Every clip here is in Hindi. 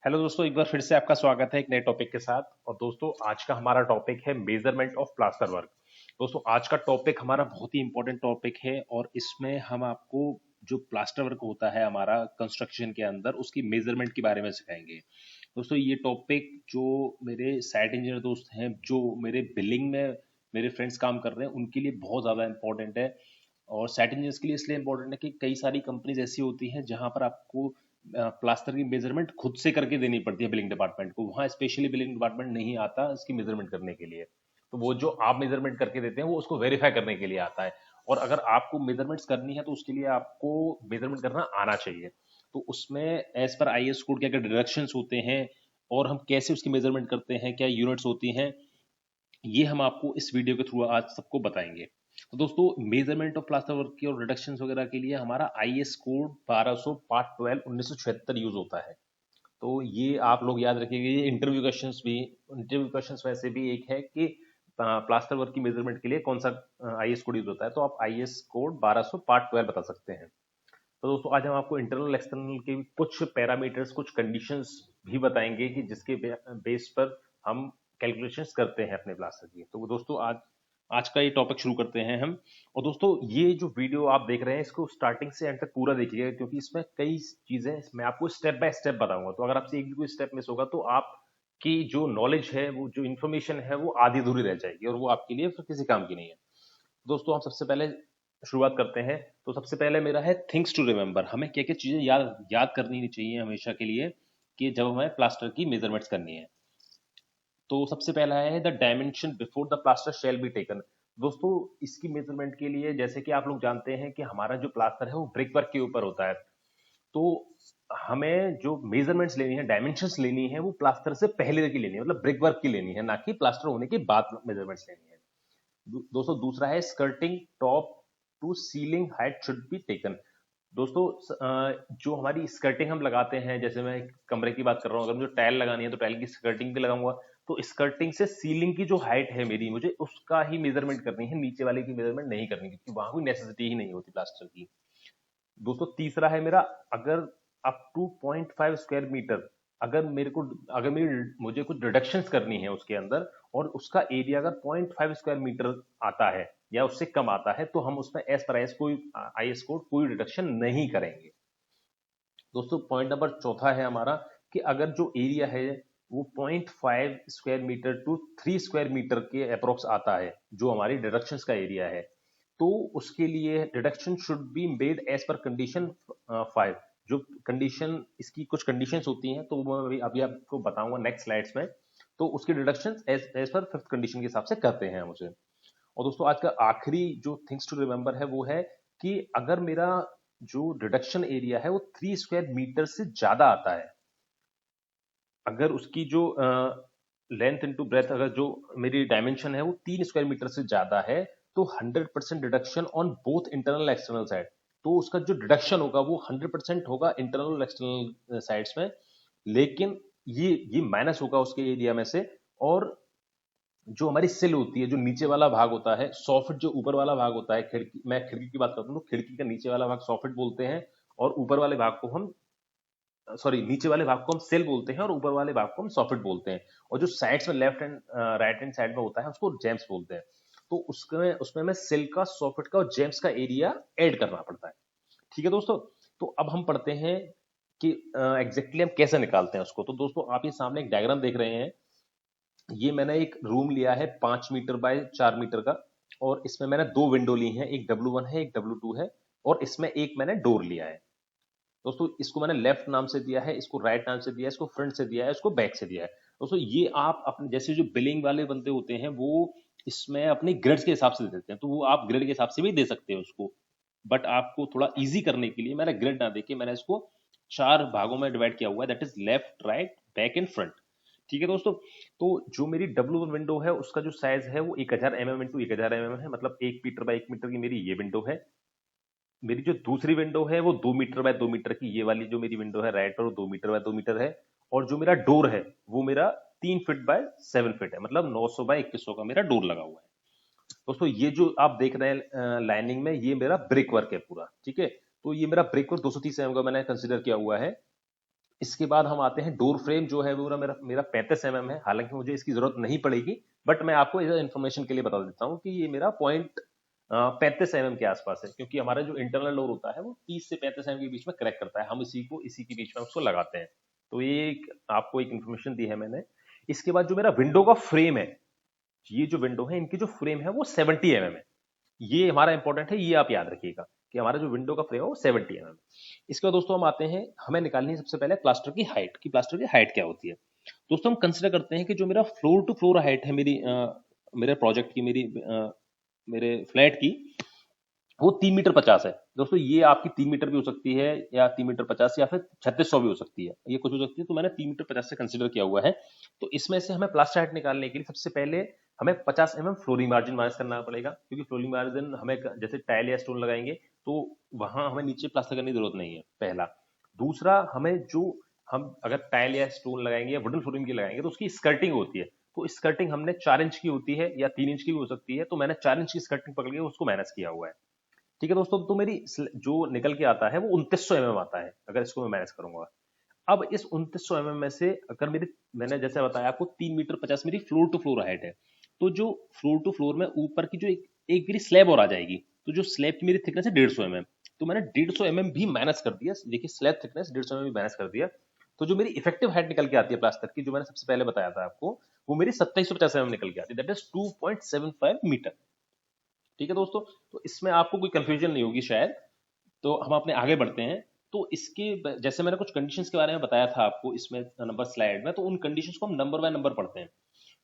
हेलो दोस्तों, एक बार फिर से आपका स्वागत है एक नए टॉपिक के साथ। और दोस्तों, आज का हमारा टॉपिक है मेजरमेंट ऑफ प्लास्टर वर्क। दोस्तों, आज का टॉपिक हमारा बहुत ही इंपॉर्टेंट टॉपिक है और इसमें हम आपको जो प्लास्टर वर्क होता है हमारा कंस्ट्रक्शन के अंदर उसकी मेजरमेंट के बारे में सिखाएंगे। दोस्तों, ये टॉपिक जो मेरे साइट इंजीनियर दोस्त हैं, जो मेरे बिल्डिंग में मेरे फ्रेंड्स काम कर रहे हैं, उनके लिए बहुत ज़्यादा इंपॉर्टेंट है। और साइट इंजीनियर्स के लिए इसलिए इंपॉर्टेंट है कि कई सारी कंपनीज ऐसी होती हैं जहां पर आपको प्लास्टर की मेजरमेंट खुद से करके देनी पड़ती है बिल्डिंग डिपार्टमेंट को। वहाँ स्पेशली बिल्डिंग डिपार्टमेंट नहीं आता इसकी मेजरमेंट करने के लिए। तो वो जो आप मेजरमेंट करके देते हैं वो उसको वेरीफाई करने के लिए आता है। और अगर आपको मेजरमेंट्स करनी है तो उसके लिए आपको मेजरमेंट करना आना चाहिए। तो उसमें एज पर आईएस कोड क्या क्या डिडक्शंस होते हैं और हम कैसे उसकी मेजरमेंट करते हैं, क्या यूनिट्स होती हैं, ये हम आपको इस वीडियो के थ्रू आज सबको बताएंगे। तो दोस्तों, मेजरमेंट ऑफ प्लास्टर वर्क की और रिडक्शंस वगैरह के लिए हमारा आईएस कोड 1200 पार्ट 12 1976 यूज होता है। तो ये आप लोग याद रखिएगा। ये इंटरव्यू क्वेश्चंस वैसे भी एक है कि प्लास्टर वर्क की मेजरमेंट के लिए कौन सा आईएस कोड यूज होता है, तो आप आईएस कोड 1200 पार्ट 12 बता सकते हैं। तो दोस्तों, आज हम आपको इंटरनल एक्सटर्नल के कुछ पैरामीटर्स, कुछ कंडीशंस भी बताएंगे कि जिसके बेस पर हम कैलकुलेशंस करते हैं अपने प्लास्टर की। तो दोस्तों, आज आज का ये टॉपिक शुरू करते हैं हम। और दोस्तों, ये जो वीडियो आप देख रहे हैं इसको स्टार्टिंग से एंड तक पूरा देखिएगा, क्योंकि इसमें कई चीजें मैं आपको स्टेप बाय स्टेप बताऊंगा। तो अगर आपसे एक भी कोई स्टेप मिस होगा तो आपकी जो नॉलेज है, वो जो इन्फॉर्मेशन है, वो आधी अधूरी रह जाएगी और वो आपके लिए फिर किसी काम की नहीं है। दोस्तों, हम सबसे पहले शुरुआत करते हैं। तो सबसे पहले मेरा है थिंग्स टू रिमेंबर। हमें क्या क्या चीजें याद याद करनी चाहिए हमेशा के लिए कि जब हमें प्लास्टर की मेजरमेंट्स करनी है। तो सबसे पहला है the dimension before the plaster shall be taken. दोस्तों, इसकी मेजरमेंट के लिए जैसे कि आप लोग जानते हैं कि हमारा जो प्लास्टर है वो ब्रिक वर्क के ऊपर होता है। तो हमें जो मेजरमेंट्स लेनी है, डायमेंशंस लेनी है, वो प्लास्टर से पहले की लेनी है, मतलब ब्रिक वर्क की लेनी है, ना कि प्लास्टर होने के बाद मेजरमेंट्स लेनी है। दोस्तों, दूसरा है skirting top to ceiling height should be taken. दोस्तों, जो हमारी स्कर्टिंग हम लगाते हैं, जैसे मैं कमरे की बात कर रहा हूँ, अगर मुझे टाइल लगानी है तो टाइल की स्कर्टिंग भी लगाऊंगा। तो स्कर्टिंग से सीलिंग की जो हाइट है मेरी, मुझे उसका ही मेजरमेंट करनी है, नीचे वाले की मेजरमेंट नहीं करनी, क्योंकि वहां कोई नेसेसिटी ही नहीं होती प्लास्टर की। दोस्तों, तीसरा है मेरा, अगर अप टू 0.5 स्क्वायर मीटर, अगर मेरे को अगर मेरी मुझे कुछ डिडक्शंस करनी है उसके अंदर और उसका एरिया अगर 0.5 स्क्वायर मीटर आता है या उससे कम आता है, तो हम उसमें एस पर एस कोई आईएस कोड कोई डिडक्शन नहीं करेंगे। दोस्तों, पॉइंट नंबर चौथा है हमारा कि अगर जो एरिया है वो 0.5 square metre to 3 square metre के अप्रोक्स आता है, जो हमारी डिडक्शंस का एरिया है, तो उसके लिए deduction should be made as per condition 5। जो कंडीशन, इसकी कुछ कंडीशंस होती हैं, तो वो मैं अभी आपको बताऊंगा नेक्स्ट स्लाइड्स में। तो उसके deduction as per fifth condition के हिसाब से करते हैं हम उसे। और दोस्तों, आज का आखिरी जो थिंग्स टू रिमेंबर है वो है कि अगर मेरा जो रिडक्शन एरिया है वो 3 स्क्वायर मीटर से ज्यादा आता है, अगर उसकी जो लेंथ इनटू ब्रेथ, अगर जो मेरी डायमेंशन है वो 3 स्क्वायर मीटर से ज्यादा है, तो 100% deduction on both internal external side. तो उसका जो डिडक्शन होगा वो 100% होगा इंटरनल और एक्सटर्नल साइड्स में। लेकिन ये माइनस होगा उसके एरिया में से। और जो हमारी सिल होती है, जो नीचे वाला भाग होता है, सॉफिट जो ऊपर वाला भाग होता है, खिड़की, मैं खिड़की की बात करता हूँ, तो खिड़की का नीचे वाला भाग सॉफिट बोलते हैं और ऊपर वाले भाग को हम, सॉरी, नीचे वाले भाग को हम सेल बोलते हैं और ऊपर वाले भाग को हम सॉफिट बोलते हैं। और जो साइड्स में left and right hand side में होता है उसको जेम्स बोलते हैं। तो उसमें उसमें हमें सेल का, सॉफिट का और जेम्स का एरिया ऐड करना पड़ता है। ठीक है दोस्तों। तो अब हम पढ़ते हैं कि एग्जैक्टली हम कैसे निकालते हैं उसको। तो दोस्तों, आप ये सामने एक डायग्राम देख रहे हैं। ये मैंने एक रूम लिया है 5 मीटर बाय 4 मीटर का, और इसमें मैंने दो विंडो ली हैं, एक W1 है, एक W2 है, और इसमें एक मैंने डोर लिया है। दोस्तों, इसको मैंने लेफ्ट नाम से दिया है, इसको राइट नाम से दिया है, इसको फ्रंट से दिया है, इसको बैक से दिया है। दोस्तों, ये आप अपने जैसे जो बिलिंग वाले बंदे होते हैं वो इसमें अपने ग्रिड्स के हिसाब से दे देते हैं, तो वो आप ग्रिड के हिसाब से भी दे सकते हैं उसको। बट आपको थोड़ा इजी करने के लिए मैंने ग्रिड ना देके मैंने इसको 4 भागों में डिवाइड किया हुआ है, that is left, right, back and front. ठीक है दोस्तों। तो जो मेरी W1 विंडो है उसका जो साइज है वो 1000 mm इंटू 1000 mm है, मतलब 1 मीटर बाय 1 मीटर की मेरी ये विंडो है। मेरी जो दूसरी विंडो है वो 2 मीटर बाय 2 मीटर की, ये वाली जो मेरी विंडो है राइट पर, 2 मीटर बाय 2 मीटर है। और जो मेरा डोर है वो मेरा 3 फीट बाय 7 फीट है, मतलब 900 बाय 2100 का मेरा डोर लगा हुआ है। दोस्तों, ये जो आप देख रहे हैं लाइनिंग में, ये मेरा ब्रिक वर्क है पूरा। ठीक है। तो ये मेरा ब्रिक वर्क 230 mm का मैंने कंसिडर किया हुआ है। इसके बाद हम आते हैं डोर फ्रेम जो है वो मेरा मेरा 35 mm है, हालांकि मुझे इसकी जरूरत नहीं पड़ेगी, बट मैं आपको इन्फॉर्मेशन के लिए बता देता हूँ कि ये मेरा पॉइंट 35 mm के आसपास है, क्योंकि हमारा जो इंटरनल डोर होता है वो 30 से 35 mm के बीच में क्रैक करता है, हम इसी के बीच में उसको लगाते हैं। तो ये आपको एक इन्फॉर्मेशन दी है मैंने। इसके बाद जो मेरा विंडो का फ्रेम है, ये जो विंडो है इनकी जो फ्रेम है वो 70 mm है। ये हमारा इंपॉर्टेंट है, ये आप याद रखिएगा कि हमारा जो विंडो का फ्रेम है वो 70 mm। इसके बाद दोस्तों हम आते हैं, हमें निकालनी है सबसे पहले प्लास्टर की हाइट, कि प्लास्टर की हाइट क्या होती है। दोस्तों हम कंसिडर करते हैं कि जो मेरा फ्लोर टू फ्लोर हाइट है मेरे प्रोजेक्ट की, मेरे फ्लैट की, वो 3 मीटर 50 है। दोस्तों ये आपकी 3 मीटर भी हो सकती है, या 3 मीटर 50, या फिर 3600 भी हो सकती है, ये कुछ हो सकती है। तो मैंने 3 मीटर 50 से कंसिडर किया हुआ है। तो इसमें से हमें प्लास्टर हाइट निकालने के लिए सबसे पहले हमें 50 mm फ्लोरिंग मार्जिन माइनस करना पड़ेगा, क्योंकि फ्लोरिंग मार्जिन हमें जैसे टाइल या स्टोन लगाएंगे तो वहां हमें नीचे प्लास्टर करने की जरूरत नहीं है, पहला। दूसरा, हमें जो हम अगर टाइल या स्टोन लगाएंगे या वुडन फ्लोरिंग की लगाएंगे तो उसकी स्कर्टिंग होती है। तो स्कर्टिंग हमने 4 इंच की होती है या 3 इंच की भी हो सकती है, तो मैंने 4 इंच की स्कर्टिंग पकड़ के उसको माइनस किया हुआ है। ठीक है दोस्तों, तो मेरी जो निकल के आता है वो 2900 mm आता है, अगर इसको मैं मैनेज करूंगा। अब इस 2900 mm में से अगर मैंने जैसे बताया आपको 3 मीटर 50 मेरी फ्लोर टू फ्लोर हाइट है, तो जो फ्लोर टू फ्लोर में ऊपर की जो एक मेरी स्लैब और आ जाएगी, तो जो स्लैब की मेरी थिकनेस है 150 mm, तो मैंने 150 mm भी माइनस कर दिया। देखिए स्लैब थिकनेस 150 mm भी माइनस कर दिया, तो जो मेरी इफेक्टिव हाइट निकल के आती है प्लास्टर की, जो मैंने सबसे पहले बताया था आपको, वो मेरी 2750 mm निकल के आती है, दैट इज 2.75 मीटर। ठीक है दोस्तों, तो इसमें आपको कोई कंफ्यूजन नहीं होगी शायद। तो हम अपने आगे बढ़ते हैं। तो जैसे मैंने कुछ कंडीशंस के बारे में बताया था आपको इसमें नंबर स्लाइड में, तो उन कंडीशंस को हम नंबर बाय नंबर पढ़ते हैं।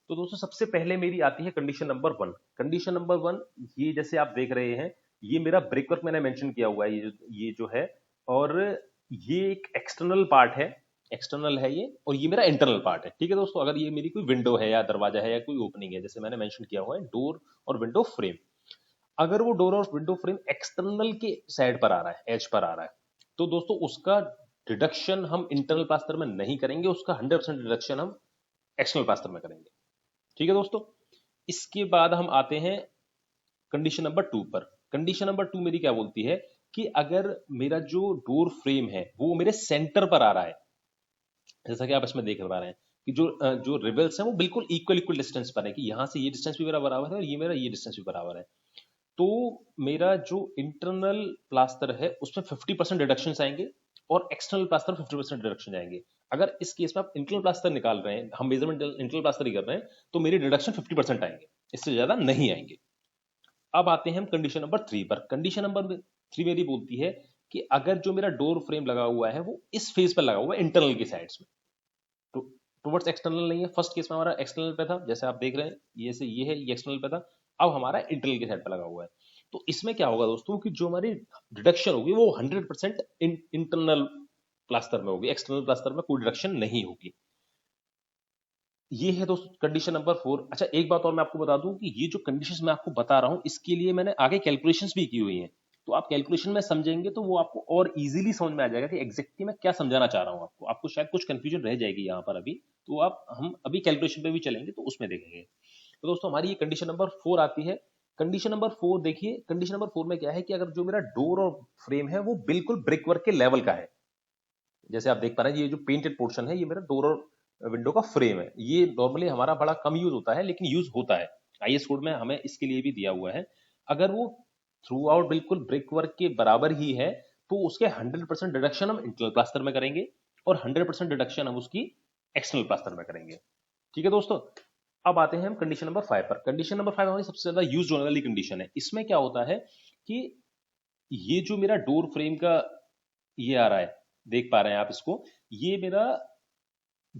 तो दोस्तों सबसे पहले मेरी आती है कंडीशन नंबर 1। कंडीशन नंबर 1, ये जैसे आप देख रहे हैं, ये मेरा ब्रेक वर्क मैंने मेंशन किया हुआ है, ये जो है, और ये एक एक्सटर्नल पार्ट है, एक्सटर्नल है ये, और ये मेरा इंटरनल पार्ट है। ठीक है दोस्तों, अगर ये मेरी कोई विंडो है या दरवाजा है या कोई ओपनिंग है, जैसे मैंने मेंशन किया हुआ है डोर और विंडो फ्रेम, अगर वो डोर और विंडो फ्रेम एक्सटर्नल के साइड पर आ रहा है, एज पर आ रहा है, तो दोस्तों उसका डिडक्शन हम इंटरनल प्लास्टर में नहीं करेंगे, उसका 100% डिडक्शन हम एक्सटर्नल प्लास्टर में करेंगे। ठीक है दोस्तों, इसके बाद हम आते हैं कंडीशन नंबर 2 पर। कंडीशन नंबर 2 मेरी क्या बोलती है कि अगर मेरा जो डोर फ्रेम है वो मेरे सेंटर पर आ रहा है, जैसा कि आप इसमें देख पा रहे हैं कि जो रिबल्स हैं वो बिल्कुल इक्वल इक्वल डिस्टेंस पर है, कि यहाँ से ये डिस्टेंस भी मेरा बराबर है और ये मेरा ये डिस्टेंस भी बराबर है। तो मेरा जो इंटरनल प्लास्टर है उसमें 50% डिडक्शन आएंगे और एक्सटर्नल प्लास्टर 50% डिडक्शन आएंगे। अगर इस केस में आप इंटरनल प्लास्टर निकाल रहे हैं, हम मेजरमेंट इंटरनल प्लास्टर ही कर रहे हैं, तो मेरी डिडक्शन 50% आएंगे, इससे ज्यादा नहीं आएंगे। अब आते हैं हम कंडीशन नंबर 3 पर। कंडीशन नंबर 3 मेरी बोलती है कि अगर जो मेरा डोर फ्रेम लगा हुआ है वो इस फेज पर लगा हुआ है, इंटरनल की साइड्स में, तो टुवर्ड्स एक्सटर्नल नहीं है। फर्स्ट केस में हमारा एक्सटर्नल पे था, जैसे आप देख रहे हैं ये से ये है, ये एक्सटर्नल पे था, अब हमारा इंटरनल की साइड पे लगा हुआ है। तो इसमें क्या होगा दोस्तों कि जो हमारी डिडक्शन होगी वो 100% इंटरनल प्लास्टर में होगी, एक्सटर्नल प्लास्टर में कोई डिडक्शन नहीं होगी। ये है दोस्तों कंडीशन नंबर 4। अच्छा एक बात और मैं आपको बता दूं कि ये जो कंडीशंस मैं आपको बता रहा हूं इसके लिए मैंने आगे कैलकुलेशंस भी की हुई हैं, तो आप कैलकुलेशन में समझेंगे तो वो आपको और इजीली समझ में आ जाएगा कि एग्जैक्टली मैं क्या समझाना चाह रहा हूं आपको शायद कुछ कंफ्यूजन रह जाएगी यहाँ पर अभी, तो हम अभी कैलकुलेशन पे भी चलेंगे तो उसमें देखेंगे। तो दोस्तों हमारी ये कंडीशन नंबर 4 आती है। कंडीशन नंबर 4 देखिए, कंडीशन नंबर 4 में क्या है कि अगर जो मेरा डोर और फ्रेम है वो बिल्कुल ब्रिक वर्क के लेवल का है, जैसे आप देख पा रहे हैं ये जो पेंटेड पोर्शन है ये मेरा डोर और विंडो का फ्रेम है, ये नॉर्मली हमारा बड़ा कम यूज होता है लेकिन यूज होता है, आईएस कोड में हमें इसके लिए भी दिया हुआ है। अगर वो थ्रू आउट बिल्कुल ब्रिक वर्क के बराबर ही है तो उसके 100% डिडक्शन हम इंटरनल प्लास्टर में करेंगे और 100% डिडक्शन हम उसकी एक्सटर्नल प्लास्टर में करेंगे। ठीक है दोस्तों, अब आते हैं हम कंडीशन नंबर 5 पर। कंडीशन नंबर 5 हमारी सबसे ज्यादा यूज होने वाली कंडीशन है। इसमें क्या होता है कि ये जो मेरा डोर फ्रेम का ये आ रहा है, देख पा रहे हैं आप इसको, ये मेरा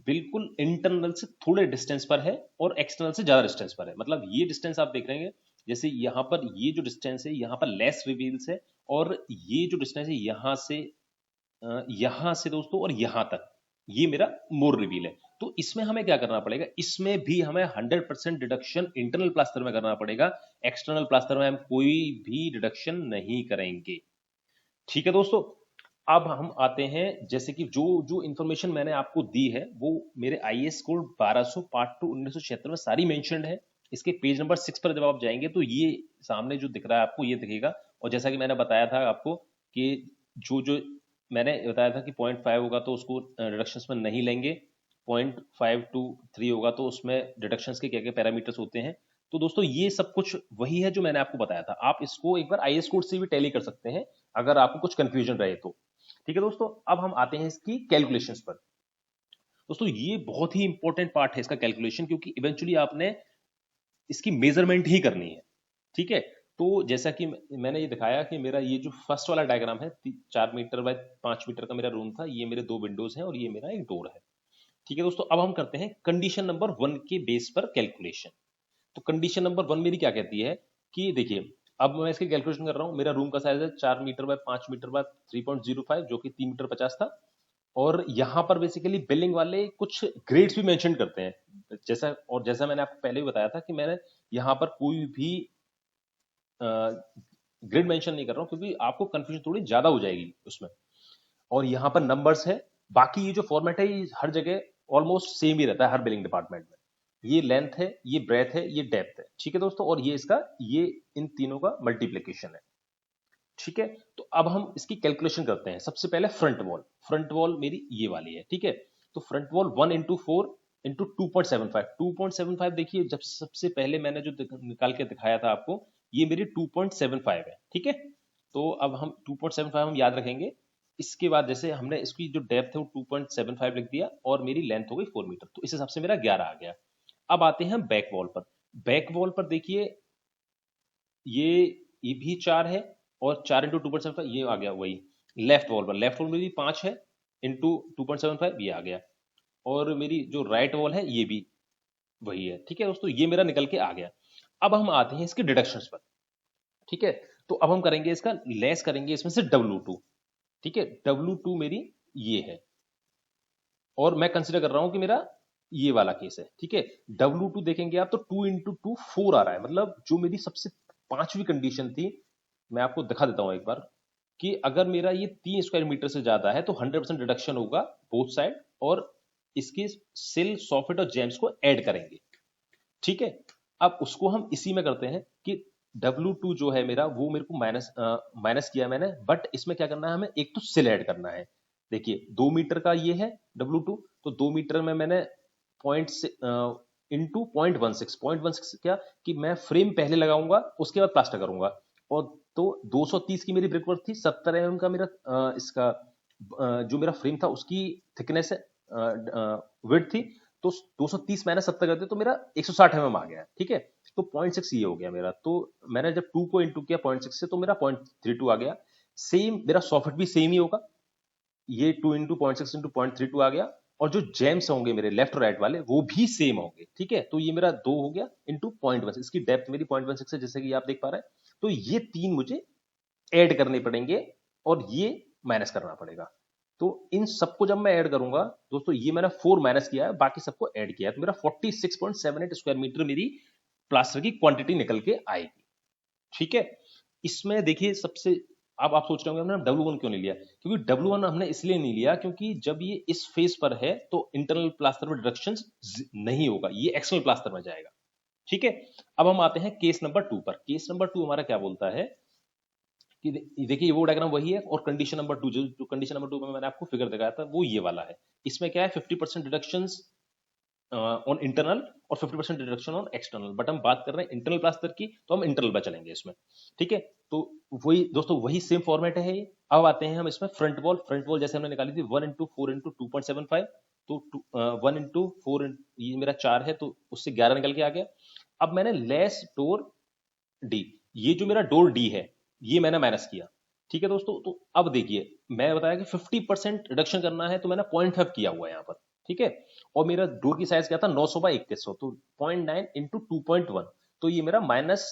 बिल्कुल इंटरनल से थोड़े डिस्टेंस पर है और एक्सटर्नल से ज्यादा डिस्टेंस पर है। मतलब ये डिस्टेंस आप देख रहे हैं, जैसे यहाँ पर ये जो डिस्टेंस है यहाँ पर लेस रिवील्स है, और ये जो डिस्टेंस है यहाँ से दोस्तों और यहाँ तक ये मेरा मोर रिवील है। तो इसमें हमें क्या करना पड़ेगा, इसमें भी हमें 100% डिडक्शन इंटरनल प्लास्टर में करना पड़ेगा, एक्सटर्नल प्लास्टर में हम कोई भी डिडक्शन नहीं करेंगे। ठीक है दोस्तों, अब हम आते हैं, जैसे कि जो जो इंफॉर्मेशन मैंने आपको दी है वो मेरे आईएएस कोड 1200 पार्ट 2 1976 में सारी मेंशन्ड है। इसके पेज नंबर 6 पर जब आप जाएंगे तो ये सामने जो दिख रहा है आपको ये दिखेगा, और जैसा कि मैंने बताया था आपको कि जो जो मैंने बताया था कि 0.5 होगा तो उसको डिडक्शंस में नहीं लेंगे, 0.5 to 3 होगा तो उसमें डिडक्शंस के क्या क्या पैरामीटर्स होते हैं। तो दोस्तों ये सब कुछ वही है जो मैंने आपको बताया था। आप इसको एक बार आईएएस कोड से भी टैली कर सकते हैं अगर आपको कुछ कंफ्यूजन रहे तो। ठीक है दोस्तों, अब हम आते हैं इसकी कैलकुलेशंस पर। दोस्तों ये बहुत ही इंपॉर्टेंट पार्ट है इसका कैलकुलेशन, क्योंकि इवेंचुअली आपने इसकी मेजरमेंट ही करनी है। ठीक है, तो जैसा कि मैंने ये दिखाया कि मेरा ये जो फर्स्ट वाला डायग्राम है, 4 मीटर बाय 5 मीटर का मेरा रूम था, ये मेरे 2 विंडोज हैं और ये मेरा एक डोर है। ठीक है दोस्तों, अब हम करते हैं कंडीशन नंबर 1 के बेस पर कैलकुलेशन। तो कंडीशन नंबर 1 मेरी क्या कहती है कि देखिए, अब मैं इसकी कैलकुलेशन कर रहा हूँ। मेरा रूम का साइज है 4 मीटर बाय 5 मीटर बाय 3.05, जो कि 3 मीटर 50 था। और यहाँ पर बेसिकली बिल्डिंग वाले कुछ ग्रेड्स भी मेंशन करते हैं, जैसा मैंने आपको पहले भी बताया था कि मैंने यहाँ पर कोई भी ग्रिड मेंशन नहीं कर रहा हूँ, क्योंकि आपको कंफ्यूजन थोड़ी ज्यादा हो जाएगी उसमें। और यहाँ पर नंबर्स है, बाकी ये जो फॉर्मेट है ये हर जगह ऑलमोस्ट सेम ही रहता है हर बिलिंग डिपार्टमेंट में। ये लेंथ है, ये ब्रेथ है, ये डेप्थ है। ठीक है दोस्तों, और ये इन तीनों का मल्टीप्लीकेशन है। ठीक है, तो अब हम इसकी कैलकुलेशन करते हैं। सबसे पहले फ्रंट वॉल मेरी ये वाली है। ठीक है, तो फ्रंट वॉल 1 into 4 into 2.75। 2.75 देखिए, जब सबसे पहले मैंने जो निकाल के दिखाया था आपको, ये मेरी 2.75 है। ठीक है, तो अब हम 2.75 हम याद रखेंगे। इसके बाद जैसे हमने इसकी जो डेप्थ है वो 2.75 लिख दिया और मेरी लेंथ हो गई 4 मीटर, तो इस हिसाब से मेरा 11 आ गया। अब आते हैं बैक वॉल पर। बैक वॉल पर देखिए, ये भी 4 है और 4 इंटू 2.75 ये आ गया वही। लेफ्ट वॉल में भी 5 है इंटू 2.75 ये आ गया। और मेरी जो राइट वॉल है ये भी वही है। ठीक है दोस्तों, ये मेरा निकल के आ गया। अब हम आते हैं इसके डिडक्शंस पर। ठीक है, तो अब हम करेंगे इसका लेस करेंगे इसमें से W2। ठीक है, W2 मेरी ये है और मैं कंसिडर कर रहा हूं कि मेरा ये वाला केस है। ठीक है, W2 देखेंगे आप तो 2 इंटू 2 4 आ रहा है। मतलब जो मेरी सबसे 5वीं कंडीशन थी, मैं आपको दिखा देता हूं एक बार, कि अगर मेरा ये 3 स्क्वायर मीटर से ज्यादा है तो 100% रिडक्शन होगा बोथ साइड, और इसके सिल सॉफिट और जेम्स को ऐड करेंगे। ठीक है, अब उसको हम इसी में करते हैं कि W2 जो है मेरा, वो मेरे को माइनस किया मैंने, बट इसमें क्या करना है हमें, एक तो सिल ऐड करना है। देखिए 2 मीटर का ये है W2, तो 2 मीटर में मैंने पॉइंट इंटू 0.16 क्या कि मैं फ्रेम पहले लगाऊंगा उसके बाद प्लास्टर करूंगा। और तो 230 की मेरी ब्रिक वर्क थी, 70 mm का मेरा इसका जो मेरा फ्रेम था उसकी थिकनेस है, विड्थ थी। तो 230 माइनस 70 करते तो मेरा 160 mm आ गया। ठीक है, तो 0.6 ये हो गया मेरा। तो मैंने जब 2 को इंटू किया 0.6 से तो मेरा 0.32 आ गया। सेम मेरा सॉफिट भी सेम ही होगा, ये 2 इंटू 0.6 इंटू 0.32 आ गया। और जो जेम्स होंगे मेरे लेफ्ट और राइट वाले वो भी सेम होंगे। ठीक है, तो ये मेरा 2 हो गया इंटू 0.1, इसकी डेप्थ मेरी 0.16 है जैसे कि आप देख पा रहे हैं। तो ये 3 मुझे ऐड करने पड़ेंगे और ये माइनस करना पड़ेगा। तो इन सबको जब मैं ऐड करूंगा दोस्तों, ये मैंने 4 माइनस किया है, बाकी सबको ऐड किया है, तो मेरा 46.78 स्क्वायर मीटर मेरी प्लास्टर की क्वांटिटी निकल के आएगी। ठीक है, इसमें देखिए सबसे, अब आप सोच रहे होंगे हमने W1 क्यों नहीं लिया, क्योंकि W1 हमने इसलिए नहीं लिया क्योंकि जब ये इस फेज पर है तो इंटरनल प्लास्टर में डिडक्शन नहीं होगा, ये एक्सटर्नल प्लास्टर में जाएगा। ठीक है, अब हम आते हैं केस नंबर 2 पर। केस नंबर 2 हमारा क्या बोलता है कि देखिए वो डायग्राम वही है, और कंडीशन नंबर 2 जो कंडीशन नंबर 2 में मैंने आपको फिगर दिखाया था वो ये वाला है। इसमें क्या है, 50% डिडक्शंस ऑन इंटरनल और 50% डिडक्शन ऑन एक्सटर्नल, बट हम बात कर रहे हैं इंटरनल प्लास्टर की, तो हम इंटरनल पर चलेंगे इसमें। ठीक है, तो वही दोस्तों वही सेम फॉर्मेट है ये। अब आते हैं हम इसमें फ्रंट वॉल जैसे हमने निकाली थी 1 इंटू 4 इंटू 2.75, तो 1 इंटू 4 ये मेरा 4 है तो उससे 11 निकल के आ गया। अब मैंने लेस डोर डी, ये जो मेरा डोर डी है ये मैंने माइनस किया। ठीक है दोस्तों, तो अब देखिए मैं बताया कि 50% रिडक्शन करना है तो मैंने 0.5 किया हुआ है यहाँ पर। ठीक है, और मेरा डोर की साइज क्या था 900 बाई 2100, तो 0.9 इंटू 2.1, तो ये मेरा माइनस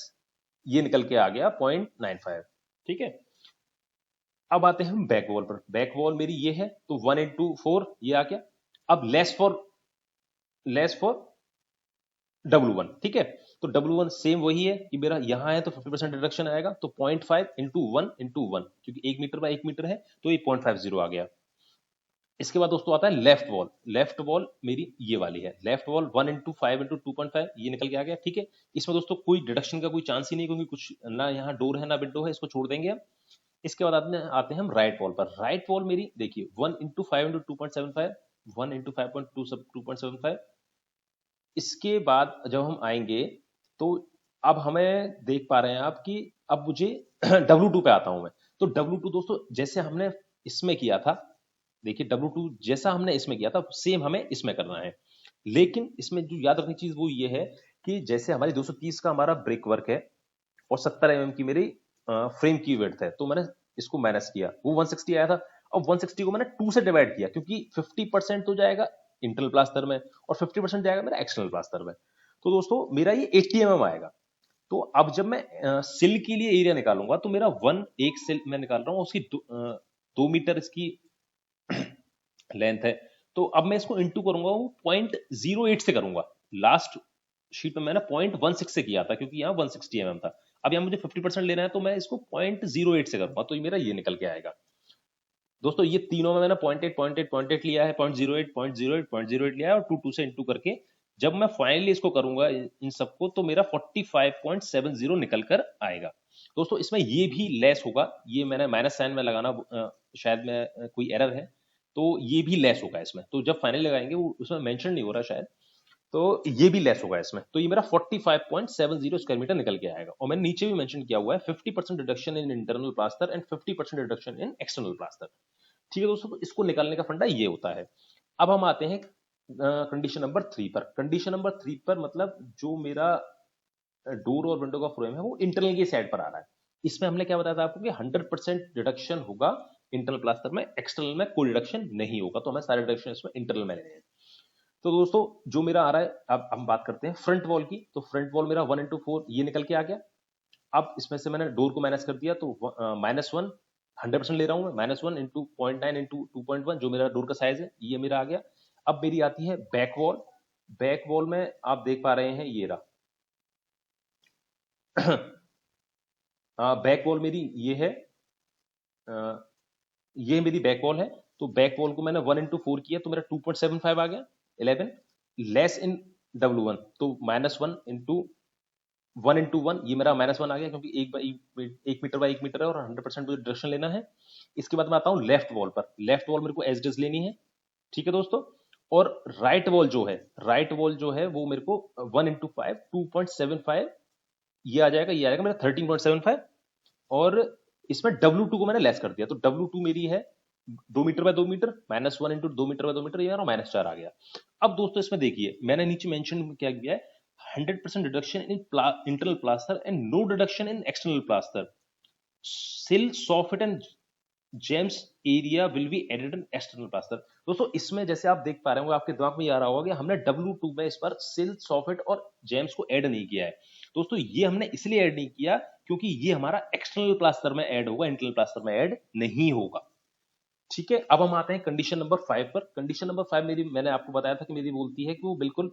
ये निकल के आ गया 0.95। ठीक है, अब आते हैं हम बैक वॉल पर। बैक वॉल मेरी ये है तो 1 इंटू 4 ये आ गया। अब लेस फॉर W1। ठीक है, तो W1 सेम वही है कि मेरा यहाँ है तो 50% रिडक्शन आएगा, तो 0.5 इंटू 1 इंटू 1, क्योंकि 1 मीटर बाय 1 मीटर है तो ये 0.50 आ गया। इसके बाद दोस्तों आता है लेफ्ट वॉल मेरी ये वाली है। लेफ्ट वॉल 1 इंटू 5 इंटू 2.5 ये निकल के आ गया। ठीक है, इसमें दोस्तों कोई डिडक्शन का कोई चांस ही नहीं, क्योंकि कुछ ना यहाँ डोर है ना विंडो है, इसको छोड़ देंगे हम। इसके बाद आते हैं हम राइट वॉल पर। राइट वॉल मेरी देखिए 1 × 5 × 2.75, 1 × 5 × 2.75। इसके बाद जब हम आएंगे तो अब हमें देख पा रहे हैं आप कि अब मुझे W2 पे आता हूं मैं। तो W2 दोस्तों जैसे हमने इसमें किया था, देखिए W2 जैसा हमने इसमें किया था सेम हमें इसमें करना है। लेकिन इसमें जो याद रखनी चीज वो ये है कि जैसे हमारी 230 का हमारा ब्रेक वर्क है और 70 mm की मेरी फ्रेम की विड्थ है, तो मैंने इसको माइनस किया, वो 160 आया था। अब 160 को मैंने 2 से डिवाइड किया क्योंकि 50% तो जाएगा इंटरनल प्लास्टर में और 50% जाएगा मेरा एक्सटर्नल प्लास्टर में। तो दोस्तों मेरा ये 80 mm आएगा। तो अब जब मैं सिल के लिए एरिया निकालूंगा तो मेरा एक सिल मैं निकाल रहा हूँ, उसकी 2 मीटर इसकी लेंथ है। तो अब मैं इसको इंटू करूंगा, वो 0.08 से करूंगा। लास्ट शीट में मैंने 0.16 से किया था क्योंकि यहाँ 160 mm था। अब यहाँ मुझे 50% लेना है तो मैं इसको 0.08 से करूंगा, तो ये मेरा ये निकल के आएगा। दोस्तों ये तीनों में मैंने 0.8 लिया है, 0.08 लिया है और 2 से इंटू करके जब मैं फाइनली इसको करूंगा इन सबको तो मेरा 45.70 निकल कर आएगा। दोस्तों इसमें ये भी लेस होगा, ये मैंने माइनस साइन में लगाना शायद में कोई एरर है, तो ये भी लेस होगा इसमें। तो जब फाइनल लगाएंगे वो उसमें मेंशन नहीं हो रहा शायद, तो ये भी लेस होगा इसमें। तो ये मेरा 45.70 स्क्वायर मीटर निकल के आएगा। और मैंने नीचे भी मेंशन किया हुआ है 50% reduction in internal plaster and 50% reduction in external plaster. ठीक है दोस्तों, तो इसको निकालने का फंडा ये होता है। अब हम आते हैं कंडीशन नंबर 3 पर। कंडीशन नंबर 3 पर मतलब जो मेरा डोर और विंडो का फ्रेम है वो इंटरनल की साइड पर आ रहा है। इसमें हमने क्या बताया था आपको कि 100% रिडक्शन होगा इंटरनल प्लास्टर में, एक्सटर्नल में कोई रिडक्शन नहीं होगा। तो हमें सारे रिडक्शन इसमें इंटरनल में लेने हैं। तो दोस्तों जो मेरा आ रहा है, अब हम बात करते हैं फ्रंट वॉल की। तो फ्रंट वॉल मेरा 1 × 4 ये निकल के आ गया। अब इसमें से मैंने डोर को माइनस कर दिया तो -1 100% ले रहा हूं मैं, -1 × 0.9 × 2.1 जो मेरा डोर का साइज है ये मेरा आ गया। अब मेरी आती है बैक वॉल। बैक वॉल में आप देख पा रहे हैं ये रहा बैक वॉल मेरी ये है, ये मेरी बैक वॉल है। तो बैक वॉल को मैंने 1 × 4 किया तो मेरा 2.75 आ गया, 11 लेस इन W1 तो -1 × 1 ये मेरा -1 आ गया क्योंकि 1 मीटर बाय 1 मीटर है और 100% मुझे डायरेक्शन लेना है। इसके बाद मैं आता हूँ लेफ्ट वॉल पर। लेफ्ट वॉल मेरे को एज इट इज लेनी है, ठीक है दोस्तों। और राइट वॉल जो है वो मेरे को 1 × 5 2.75 ये आ जाएगा, ये आएगा मेरा 13.75। और इसमें W2 को मैंने लेस कर दिया तो W2 मेरी है 2 metre by 2 metre, -1 × 2 metre by 2 metre, ये मेरा -4 आ गया। अब दोस्तों इसमें देखिए मैंने नीचे मेंशन क्या किया है, 100% reduction in internal plaster and no reduction in external plaster, sill soffit and jambs area will be added in external plaster. दोस्तों इसमें जैसे आप देख पा रहे होंगे, आपके दिमाग में ये आ रहा होगा कि हमने W2 में इस बार सिल सॉफिट और जेम्स को ऐड नहीं किया है। दोस्तों ये हमने इसलिए ऐड नहीं किया क्योंकि ये हमारा एक्सटर्नल प्लास्टर में ऐड होगा, इंटरनल प्लास्टर में ऐड नहीं होगा। ठीक है, अब हम आते हैं कंडीशन नंबर 5 पर। कंडीशन नंबर 5 मेरी, मैंने आपको बताया था कि मेरी बोलती है कि वो बिल्कुल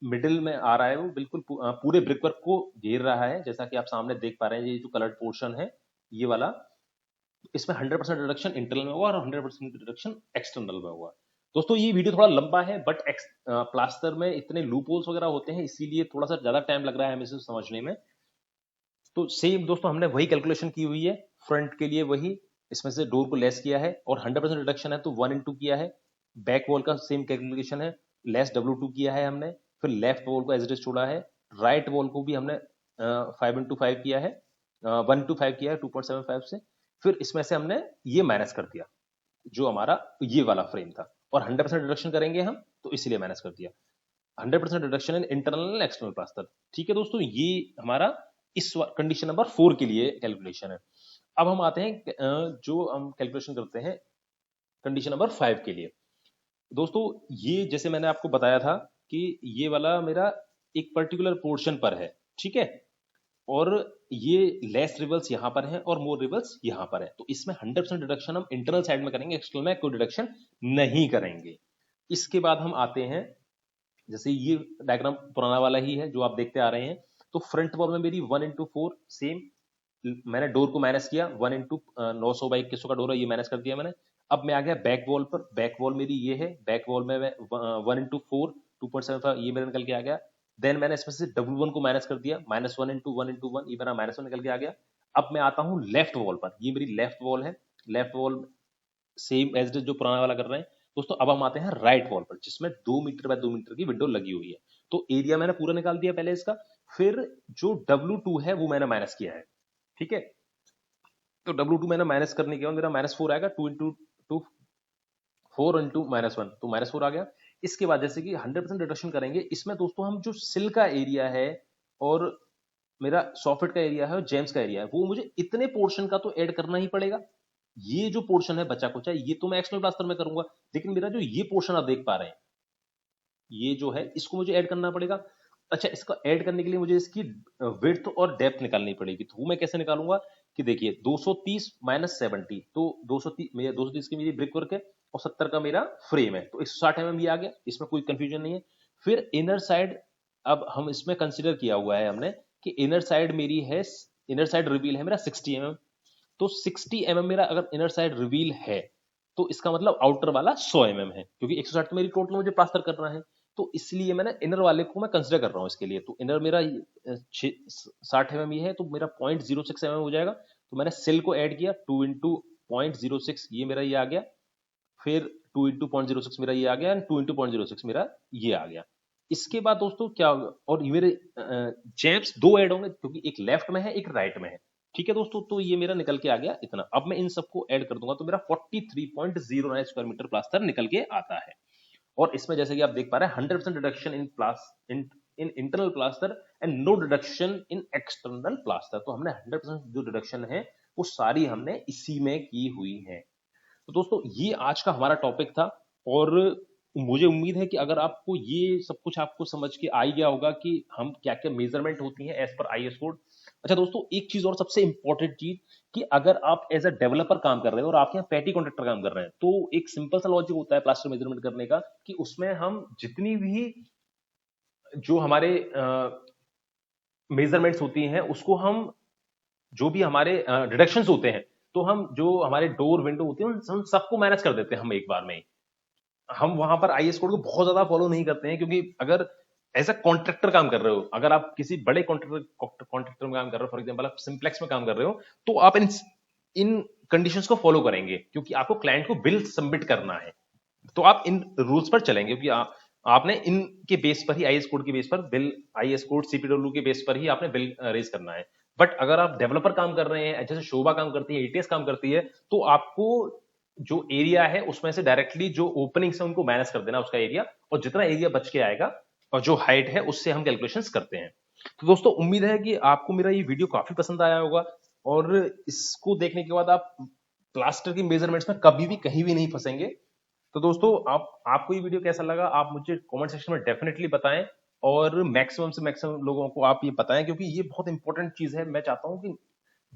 मिडिल में आ रहा है, वो बिल्कुल पूरे ब्रिकवर्क को घेर रहा है। जैसा कि आप सामने देख पा रहे हैं, ये जो कलर्ड पोर्शन है ये वाला, इसमें 100% रिडक्शन इंटरनल में हुआ और 100% रिडक्शन एक्सटर्नल में हुआ। दोस्तों ये वीडियो थोड़ा लंबा है बट प्लास्टर में इतने लूप होल्स वगैरह होते हैं इसीलिए थोड़ा सा ज्यादा टाइम लग रहा है हमें इसे समझने में। तो सेम दोस्तों हमने वही कैलकुलेशन की हुई है फ्रंट के लिए, वही इसमें से डोर को लेस किया है और 100% रिडक्शन है तो 1 × 2 किया है। बैक वॉल का सेम कैलकुलेशन है, लेस W2 किया है हमने, फिर लेफ्ट वॉल को एज इट इज छोड़ा है। राइट वॉल को भी हमने 5 × 5 किया है, 1 × 5 किया है 2.75 से। फिर इसमें से हमने ये माइनस कर दिया जो हमारा ये वाला फ्रेम था, और 100% रिडक्शन करेंगे हम तो इसलिए माइनस कर दिया। 100% reduction in internal and external plaster. ठीक है दोस्तों, ये हमारा इस कंडीशन नंबर 4 के लिए कैलकुलेशन है। अब हम आते हैं जो हम कैलकुलेशन करते हैं कंडीशन नंबर 5 के लिए। दोस्तों ये जैसे मैंने आपको बताया था कि ये वाला मेरा एक पर्टिकुलर पोर्शन पर है, ठीक है, और ये लेस रिबल्स यहाँ पर है और मोर रिबल्स यहाँ पर है। तो इसमें 100% डिडक्शन हम इंटरनल साइड में करेंगे, एक्सटर्नल में कोई डिडक्शन नहीं करेंगे। इसके बाद हम आते हैं, जैसे ये डायग्राम पुराना वाला ही है जो आप देखते आ रहे हैं। तो फ्रंट वॉल में मेरी 1 × 4 सेम, मैंने डोर को माइनस किया, 1 × 900/2100 का डोर है, ये माइनस कर दिया मैंने। अब मैं आ गया बैक वॉल पर। बैक वॉल मेरी ये है, बैक वॉल में मैं 1 × 4 2.75 ये मेरा निकल के आ गया। देन मैंने इसमें से W1 को माइनस कर दिया, -1 × 1 × 1 ये मेरा -1 निकल के आ गया। अब मैं आता हूँ लेफ्ट वॉल पर, ये मेरी लेफ्ट वॉल है, लेफ्ट वॉल सेम एज जो पुराना वाला कर रहे हैं दोस्तों। अब हम आते हैं राइट वॉल पर, जिसमें 2 मीटर बाय 2 मीटर की विंडो लगी हुई है। तो एरिया मैंने पूरा निकाल दिया पहले इसका, फिर जो W2 है वो मैंने माइनस किया है, ठीक है। तो W2 मैंने माइनस करने के बाद मेरा -4 आएगा, 2 × 2 4 × -1 तो -4 आ गया। इसके बाद जैसे कि 100% डिडक्शन करेंगे, इसमें दोस्तों हम जो सिल का एरिया है और मेरा सॉफिट का एरिया है और जेम्स का एरिया है, वो मुझे इतने पोर्शन का तो ऐड करना ही पड़ेगा। ये जो पोर्शन है बचा कुचा, ये तो मैं एक्सटर्नल प्लास्टर में करूंगा, लेकिन मेरा जो ये पोर्शन आप देख पा रहे हैं, ये जो है इसको मुझे ऐड करना पड़ेगा। अच्छा, इसको ऐड करने के लिए मुझे इसकी विड्थ और डेप्थ निकालनी पड़ेगी। तो वो मैं कैसे निकालूंगा कि देखिए 230 - 70, तो 230 की मेरी ब्रिक वर्क है और 70 का मेरा फ्रेम है, तो 160 mm ये आ गया, इसमें कोई कंफ्यूजन नहीं है। फिर इनर साइड, अब हम इसमें कंसिडर किया हुआ है हमने कि इनर साइड मेरी है, इनर साइड रिवील है मेरा 60 mm। तो 60 mm मेरा अगर इनर साइड रिवील है, तो इसका मतलब आउटर वाला 100 mm है, क्योंकि 160 तो मेरी टोटल मुझे प्लास्टर करना है। तो इसलिए मैंने इनर वाले को मैं कंसिडर कर रहा हूँ इसके लिए। तो इनर मेरा 60 mm ये है, तो मेरा 0.06 mm हो जाएगा। तो मैंने सेल को ऐड किया, 2 × 0.06 ये मेरा ये आ गया, फिर 2 × 0.06 मेरा ये आ गया, एंड 2 × 0.06 मेरा ये आ गया। इसके बाद दोस्तों क्या होगा, और ये मेरे जेम्स 2 ऐड होंगे, क्योंकि एक लेफ्ट में है एक राइट में है, ठीक है दोस्तों। तो ये मेरा निकल के आ गया इतना। अब मैं इन सबको ऐड कर दूंगा तो मेरा 43.09 स्क्वायर मीटर प्लास्टर निकल के आता है। और इसमें जैसे कि आप देख पा रहे हैं 100% deduction in internal plaster and no deduction in external plaster. तो हमने 100% जो डिडक्शन है वो सारी हमने इसी में की हुई है। तो दोस्तों ये आज का हमारा टॉपिक था, और मुझे उम्मीद है कि अगर आपको ये सब कुछ आपको समझ के आ ही गया होगा कि हम क्या क्या मेजरमेंट होती है एज पर IS कोड। अच्छा दोस्तों, एक चीज और सबसे इंपॉर्टेंट चीज, कि अगर आप एज अ डेवलपर काम कर रहे हो और आपके यहाँ पैटी कॉन्ट्रैक्टर काम कर रहे हैं, तो एक सिंपल सा लॉजिक होता है प्लास्टर मेजरमेंट करने का, कि उसमें हम जितनी भी जो हमारे मेजरमेंट्स होती हैं उसको हम, जो भी हमारे डिडक्शंस होते हैं, तो हम जो हमारे डोर विंडो होती है उन सबको मैनेज कर देते हैं हम एक बार में ही। हम वहां पर IS कोड को बहुत ज्यादा फॉलो नहीं करते हैं, क्योंकि अगर एज अ कॉन्ट्रैक्टर काम कर रहे हो, अगर आप किसी बड़े कॉन्ट्रैक्टर में काम कर रहे हो, फॉर एग्जांपल आप सिंप्लेक्स में काम कर रहे हो, तो आप इन कंडीशंस को फॉलो करेंगे, क्योंकि आपको क्लाइंट को बिल सबमिट करना है। तो आप इन रूल्स पर चलेंगे, क्योंकि आपने इनके बेस पर ही, IS कोड के बेस पर बिल, IS कोड CPW के बेस पर ही आपने बिल रेज करना है। बट अगर आप डेवलपर काम कर रहे हैं, जैसे शोभा काम करती है, ATS काम करती है, तो आपको जो एरिया है उसमें से डायरेक्टली जो ओपनिंग्स है उनको मैनेज कर देना उसका एरिया, और जितना एरिया बच के आएगा और जो हाइट है उससे हम कैलकुलेशंस करते हैं। तो दोस्तों उम्मीद है कि आपको मेरा ये वीडियो काफी पसंद आया होगा, और इसको देखने के बाद आप प्लास्टर की मेजरमेंट्स में कभी भी कहीं भी नहीं फंसेंगे। तो दोस्तों आपको ये वीडियो कैसा लगा, आप मुझे कमेंट सेक्शन में डेफिनेटली बताएं, और मैक्सिमम से मैक्सिमम लोगों को आप ये बताएं, क्योंकि ये बहुत इंपॉर्टेंट चीज है। मैं चाहता हूं कि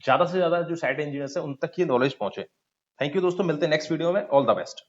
ज्यादा से ज्यादा जो साइट इंजीनियर्स है उन तक ये नॉलेज पहुंचे। थैंक यू दोस्तों, मिलते हैं नेक्स्ट वीडियो में। All the best.